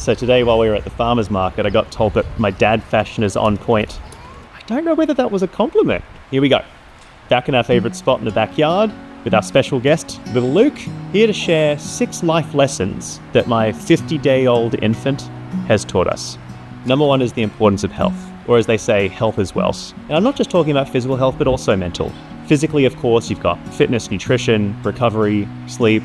So today while we were at the farmer's market, I got told that my dad fashion is on point. I don't know whether that was a compliment. Here we go. Back in our favourite spot in the backyard with our special guest, little Luke, here to share 6 life lessons that my 50-day-old infant has taught us. Number 1 is the importance of health, or as they say, health is wealth. And I'm not just talking about physical health, but also mental. Physically, of course, you've got fitness, nutrition, recovery, sleep.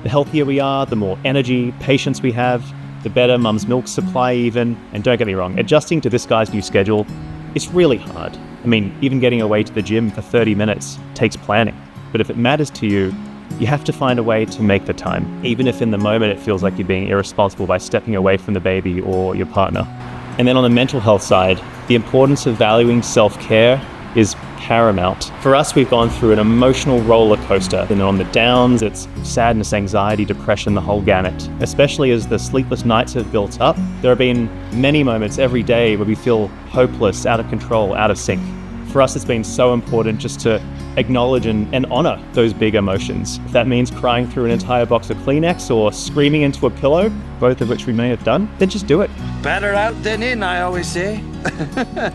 The healthier we are, the more energy, patience we have, the better mum's milk supply even. And don't get me wrong, adjusting to this guy's new schedule, it's really hard. I mean, even getting away to the gym for 30 minutes takes planning. But if it matters to you, you have to find a way to make the time, even if in the moment it feels like you're being irresponsible by stepping away from the baby or your partner. And then on the mental health side, the importance of valuing self-care is paramount. For us, we've gone through an emotional roller coaster. And on the downs, it's sadness, anxiety, depression, the whole gamut. Especially as the sleepless nights have built up, there have been many moments every day where we feel hopeless, out of control, out of sync. For us, it's been so important just to acknowledge and honor those big emotions. If that means crying through an entire box of Kleenex or screaming into a pillow, both of which we may have done, then just do it. Better out than in, I always say.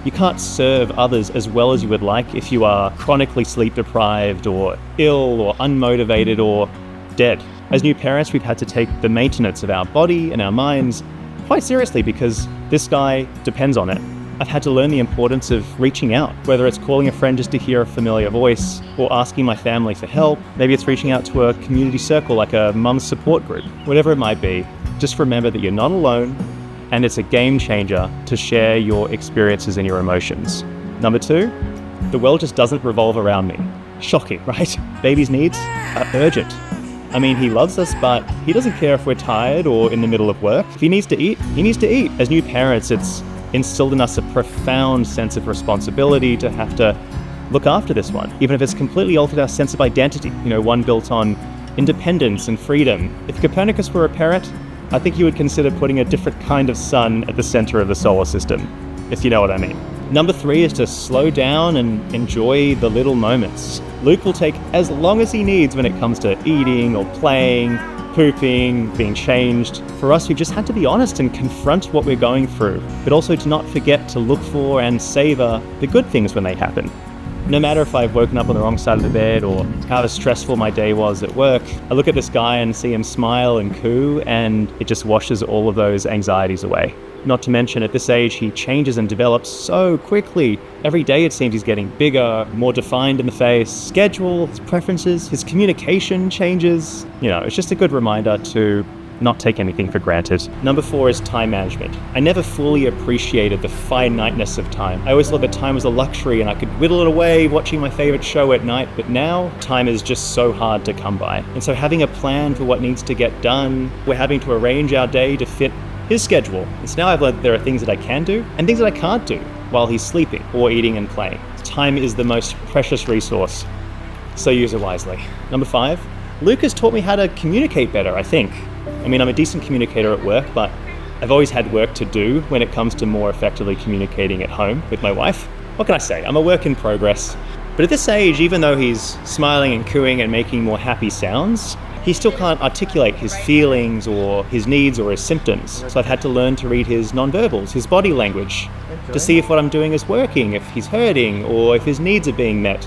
You can't serve others as well as you would like if you are chronically sleep deprived or ill or unmotivated or dead. As new parents, we've had to take the maintenance of our body and our minds quite seriously because this guy depends on it. I've had to learn the importance of reaching out, whether it's calling a friend just to hear a familiar voice or asking my family for help. Maybe it's reaching out to a community circle like a mum's support group. Whatever it might be, just remember that you're not alone and it's a game changer to share your experiences and your emotions. Number 2, the world just doesn't revolve around me. Shocking, right? Baby's needs are urgent. I mean, he loves us, but he doesn't care if we're tired or in the middle of work. If he needs to eat, he needs to eat. As new parents, it's instilled in us a profound sense of responsibility to have to look after this one, even if it's completely altered our sense of identity, one built on independence and freedom. If Copernicus were a parent, I think he would consider putting a different kind of sun at the center of the solar system, if you know what I mean. Number 3 is to slow down and enjoy the little moments. Luke will take as long as he needs when it comes to eating or playing, pooping, being changed. For us, we've just had to be honest and confront what we're going through, but also to not forget to look for and savor the good things when they happen. No matter if I've woken up on the wrong side of the bed or how stressful my day was at work, I look at this guy and see him smile and coo, and it just washes all of those anxieties away. Not to mention, at this age, he changes and develops so quickly. Every day it seems he's getting bigger, more defined in the face, schedule, his preferences, his communication changes. It's just a good reminder to not take anything for granted. Number 4 is time management. I never fully appreciated the finiteness of time. I always thought that time was a luxury and I could whittle it away watching my favorite show at night, but now time is just so hard to come by. And so having a plan for what needs to get done, we're having to arrange our day to fit his schedule. And so now I've learned that there are things that I can do and things that I can't do while he's sleeping or eating and playing. Time is the most precious resource, so use it wisely. Number 5, Luke has taught me how to communicate better, I think. I mean, I'm a decent communicator at work, but I've always had work to do when it comes to more effectively communicating at home with my wife. What can I say? I'm a work in progress. But at this age, even though he's smiling and cooing and making more happy sounds, he still can't articulate his feelings or his needs or his symptoms. So I've had to learn to read his nonverbals, his body language, to see if what I'm doing is working, if he's hurting, or if his needs are being met,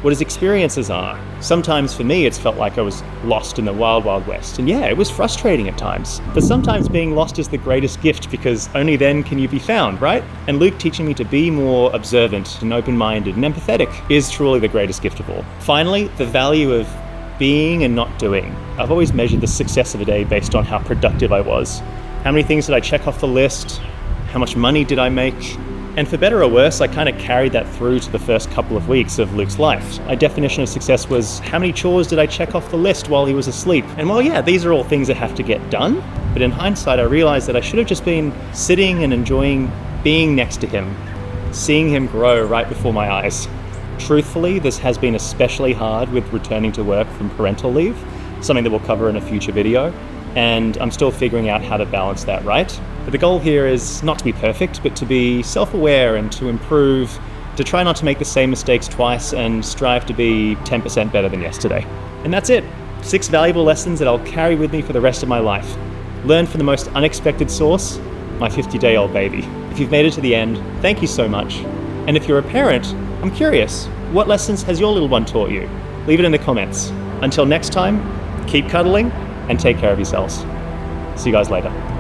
what his experiences are. Sometimes for me, it's felt like I was lost in the wild, wild west. And yeah, it was frustrating at times. But sometimes being lost is the greatest gift because only then can you be found, right? And Luke teaching me to be more observant and open-minded and empathetic is truly the greatest gift of all. Finally, the value of being and not doing. I've always measured the success of a day based on how productive I was. How many things did I check off the list? How much money did I make? And for better or worse, I kind of carried that through to the first couple of weeks of Luke's life. My definition of success was how many chores did I check off the list while he was asleep? And well, yeah, these are all things that have to get done. But in hindsight, I realized that I should have just been sitting and enjoying being next to him, seeing him grow right before my eyes. Truthfully, this has been especially hard with returning to work from parental leave, something that we'll cover in a future video. And I'm still figuring out how to balance that, right? But the goal here is not to be perfect, but to be self-aware and to improve, to try not to make the same mistakes twice and strive to be 10% better than yesterday. And that's it. 6 valuable lessons that I'll carry with me for the rest of my life. Learn from the most unexpected source, my 50-day-old baby. If you've made it to the end, thank you so much. And if you're a parent, I'm curious, what lessons has your little one taught you? Leave it in the comments. Until next time, keep cuddling and take care of yourselves. See you guys later.